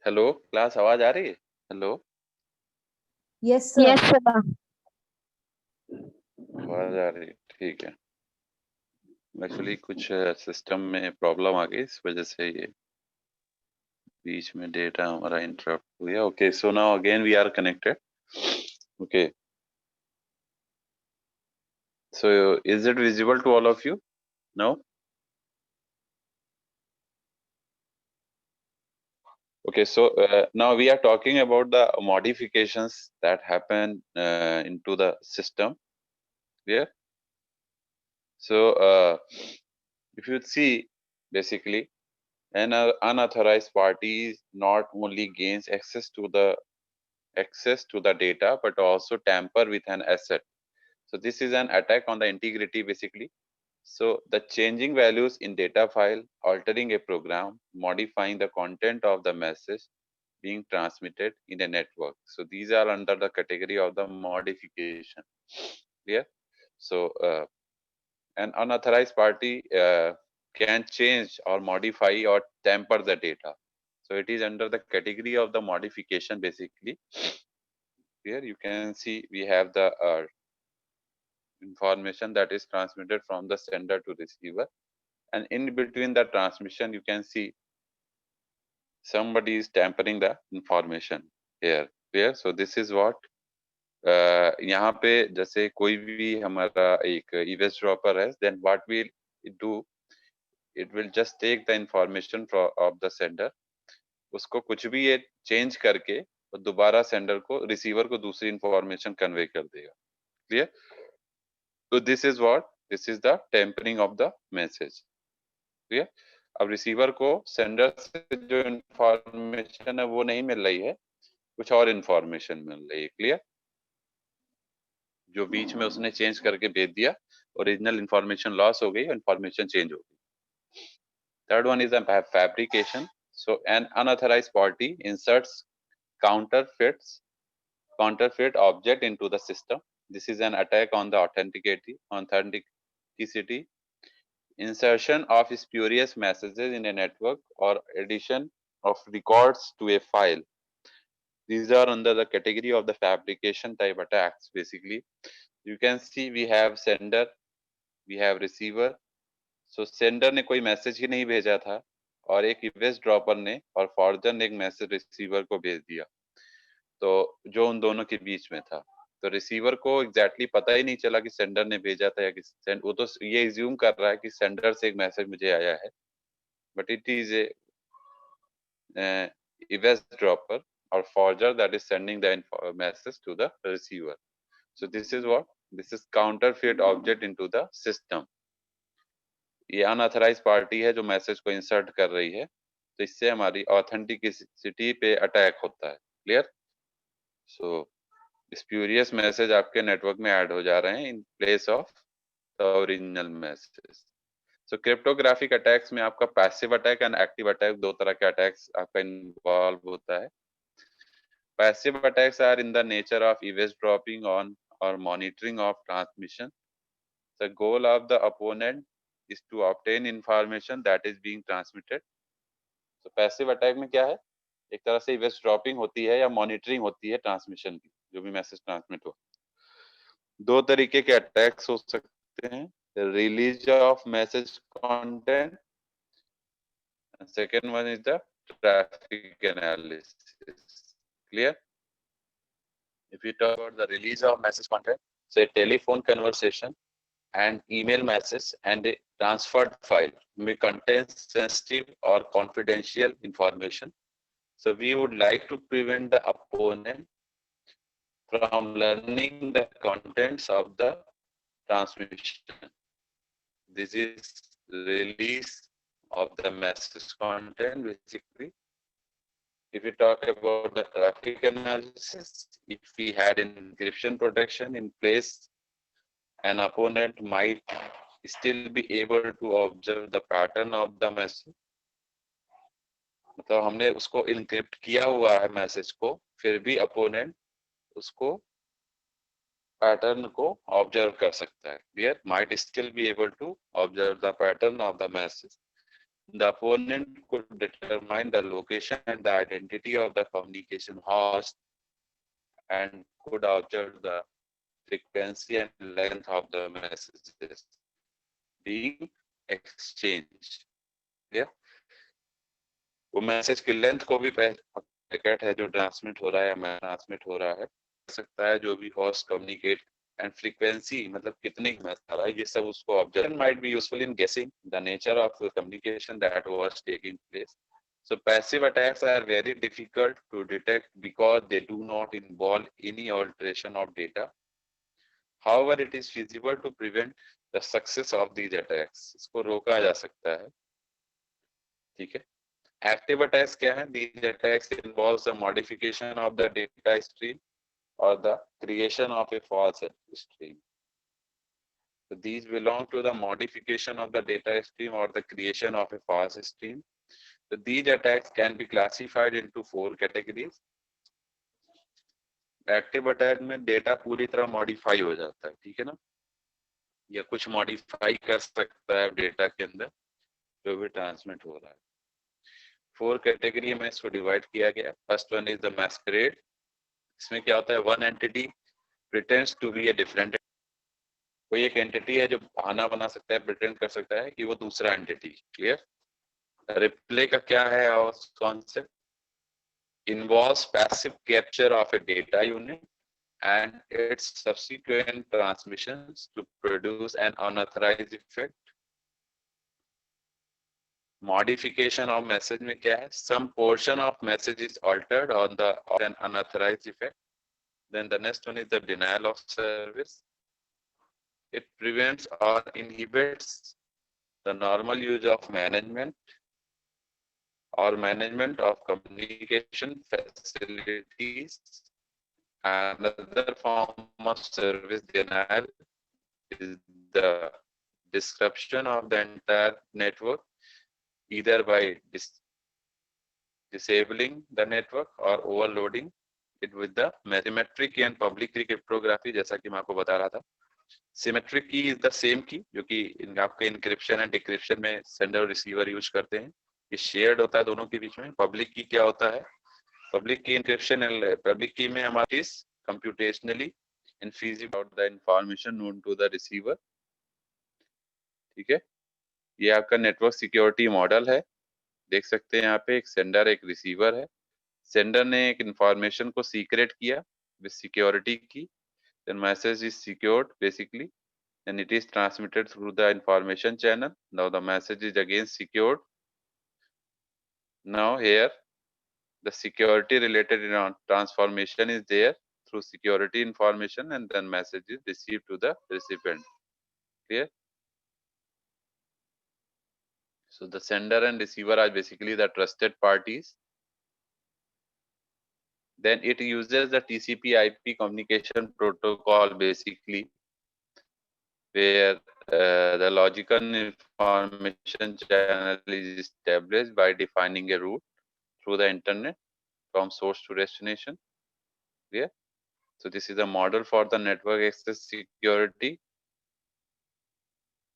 Hello class, आवाज आ रही है? Hello, yes yes sir. Sir. आवाज आ रही है, ठीक है। एक्चुअली कुछ सिस्टम में प्रॉब्लम आ गई, इस वजह से ये बीच में डेटा हमारा इंटरप्ट हो गया। Okay, so now again we are connected. Okay, so is it visible to all of you? No? Okay, so now we are talking about the modifications that happen into the system. Clear? So if you see, basically, an unauthorized party not only gains access to the data, but also tamper with an asset. So this is an attack on the integrity, basically. So the changing values in data file, altering a program, modifying the content of the message being transmitted in a network. So these are under the category of the modification. Clear? So an unauthorized party can change or modify or tamper the data. So it is under the category of the modification, basically. Here you can see we have the information that is transmitted from the sender to receiver, and in between the transmission you can see somebody is tampering the information here. Clear? So this is what यहाँ पे जैसे कोई भी हमारा एक ईवेस dropper है, then what will it do? It will just take the information of the sender, उसको कुछ भी ये चेंज करके और दोबारा सेंडर को, रिसीवर को दूसरी इंफॉर्मेशन कन्वे कर देगा। क्लियर? तो this is what, this is the tampering of the message. Clear? अब रिसीवर को सेंडर से जो इंफॉर्मेशन है वो नहीं मिल रही है, कुछ और इंफॉर्मेशन मिल रही है। क्लियर? जो बीच में उसने चेंज करके भेज दिया, ओरिजिनल इंफॉर्मेशन लॉस हो गई, इंफॉर्मेशन चेंज हो गई। Third one is a fabrication. So an unauthorized party inserts counterfeit object into the system. This is an attack on the authenticity. Insertion of spurious messages in a network or addition of records to a file. These are under the category of the fabrication type attacks. Basically, you can see we have sender, we have receiver. So sender ने कोई message ही नहीं भेजा था और एक ईवेस dropper ने और forger ने एक मैसेज रिसीवर को भेज दिया, तो जो उन दोनों के बीच में था। तो रिसीवर को एग्जैक्टली पता ही नहीं चला कि सेंडर ने भेजा था या कि वो तो ये एज्यूम कर रहा है कि सेंडर से एक मैसेज मुझे आया है, but it is a eavesdropper or forger that is sending the message to the receiver. So this is what, this is counterfeit object into the system. ये अनऑथराइज पार्टी है जो message को insert कर रही है, तो इससे हमारी ऑथेंटिसिटी पे अटैक होता है। क्लियर? सो स्प्यूरियस मैसेज आपके नेटवर्क में ऐड हो जा रहे हैं in place of the original message. So cryptographic attacks में आपका passive attack and active attack, दो तरह के अटैक्स आपका इन्वॉल्व होता है। Passive attacks are in the nature of eavesdropping on or monitoring of transmission. The goal of the opponent is to obtain information that is being transmitted. So passive attack में क्या है, एक तरह से eavesdropping होती है या मॉनिटरिंग होती है ट्रांसमिशन की, जो भी मैसेज ट्रांसमिट हो। दो तरीके के अटैक्स हो सकते हैं, release of message content, second one is the traffic analysis. Clear? If you talk about the release of message content, say telephone conversation and email message and a transferred file may contain sensitive or confidential information. So we would like to prevent the opponent from learning the contents of the transmission. This is release of the message content, basically. If we talk about the traffic analysis, if we had encryption protection in place, an opponent might still be able to observe the pattern of the message. मतलब हमने उसको encrypt किया हुआ है message को, फिर भी opponent उसको पैटर्न को ऑब्जर्व कर सकता है। Clear? Might still be able to observe the pattern of the message. The opponent could determine the location and the identity of the communication host and could alter the frequency and length of the messages being exchanged. Yeah? वो message की length को भी packet है जो transmit हो रहा है या ट्रांसमिट हो रहा है सकता है जो भी होस्ट कम्युनिकेट and frequency मतलब कितने मैसेज आ रहा है ये सब उसको observe might be useful in guessing the nature of the communication that was taking place. So passive attacks are very difficult to detect because they do not involve any alteration of data. However, it is feasible to prevent the success of these attacks. इसको रोका जा सकता है. ठीक है. Active attacks क्या है? These attacks involves the modification of the data stream or the creation of a false stream. So these belong to the modification of the data stream or the creation of a false stream. So these attacks can be classified into 4 categories. Active attack में data पूरी तरह modify हो जाता है, ठीक है ना, या कुछ मॉडिफाई कर सकता है डेटा के अंदर जो भी ट्रांसमिट हो रहा है. 4 कैटेगरी में इसको डिवाइड किया गया. First one is the masquerade. इसमें क्या होता है, one entity pretends to be a different. कोई एक एंटिटी है जो बहाना बना सकता है, प्रिटेंड कर सकता है कि वो दूसरा एंटिटी. क्लियर. रिप्ले का क्या है और concept, involves passive capture of a data unit and its subsequent transmissions to produce an unauthorized effect. Modification of message में क्या है, some portion of message is altered on the or an unauthorized effect. Then the next one is the denial of service. It prevents or inhibits the normal use of management or management of communication facilities. Another form of service denial is the disruption of the entire network, either by disabling the network or overloading it with the symmetric key and public key cryptography. जैसा कि मैं आपको बता रहा था, symmetric key is the same key जो कि आपके encryption and decryption में sender और receiver यूज करते हैं. ये शेयर्ड होता है दोनों के बीच में. पब्लिक की क्या होता है, पब्लिक की इंक्रिप्शन, पब्लिक की में हमारी computationally infeasible out the information known to the receiver. ठीक है, ये आपका नेटवर्क सिक्योरिटी मॉडल है. देख सकते हैं यहाँ पे एक सेंडर एक रिसीवर है. सेंडर ने एक इंफॉर्मेशन को सीक्रेट किया with security key, then message is secured basically and it is transmitted through the information channel. Now the message is again secured. Now here the security related transformation is there through security information and then message is received to the recipient. Clear? So the sender and receiver are basically the trusted parties. Then it uses the TCP IP communication protocol basically, where the logical information channel is established by defining a route through the internet from source to destination. Clear? So this is a model for the network access security.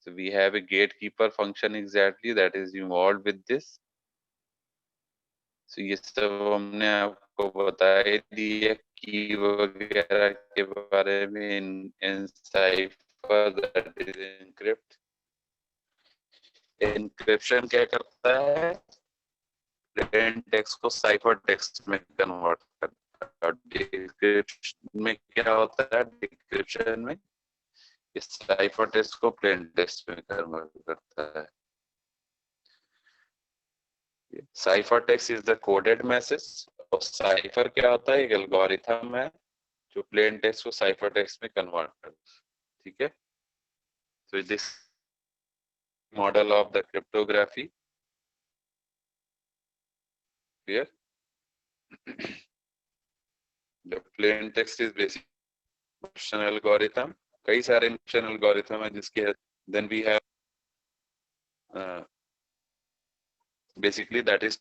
So we have a gatekeeper function exactly that is involved with this. So ये सब हमने आपको बता दिया की वगैरह के बारे में. in cipher that is encrypt. Encryption क्या करता है, plain text को cipher text में convert करता है. और decryption में क्या होता है, decryption में इस cipher text को plain text में convert करता है. Cipher text is the coded message. और cipher क्या होता है, एक algorithm है जो plain text को cipher text में convert करता है. ठीक है. So this model of the cryptography. Clear? The plain text is basic encryption algorithm. कई सारे encryption algorithm है जिसके. Then we have basically that is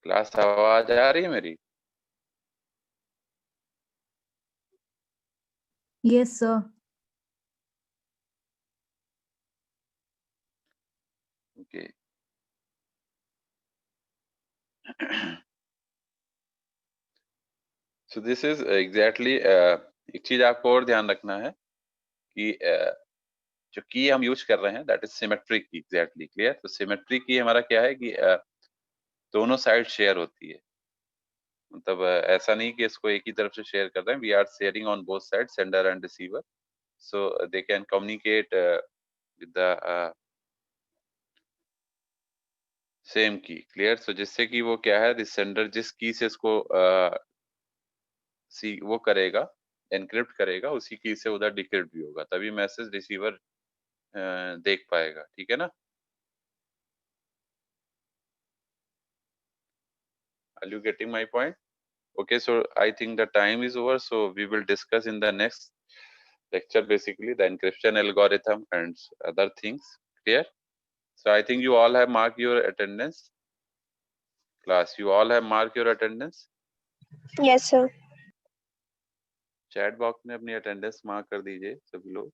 class. आवाज आ रही है मेरी? Yes, sir. Okay. So this is exactly एक चीज आपको और ध्यान रखना है कि जो की हम यूज कर रहे हैं दैट इज सिमेट्रिक की, एग्जैक्टली क्लियर। तो सिमेट्रिक की हमारा क्या है कि दोनों साइड शेयर होती है, मतलब ऐसा नहीं कि इसको एक ही तरफ से शेयर कर रहे हैं, we are sharing on both side, sender and receiver, so they can communicate with the same key, clear. So जिससे कि वो क्या है, सेंडर जिस की से इसको सी वो करेगा, एनक्रिप्ट करेगा, उसी की से उधर डिक्रिप्ट भी होगा, तभी मैसेज रिसीवर देख पाएगा, ठीक है ना। Are you getting my point? Okay, so I think the time is over, so we will discuss in the next lecture basically the encryption algorithm and other things, clear? So I think you all have marked your attendance. Class, you all have marked your attendance. Yes, sir. Chat box में अपनी attendance mark कर दीजिए सभी लोग,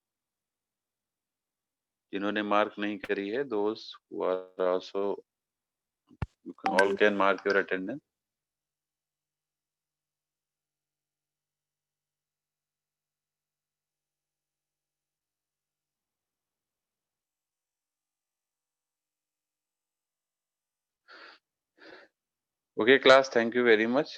जिन्होंने mark नहीं करी है, those who are also, you can, all can mark your attendance. Okay class, thank you very much.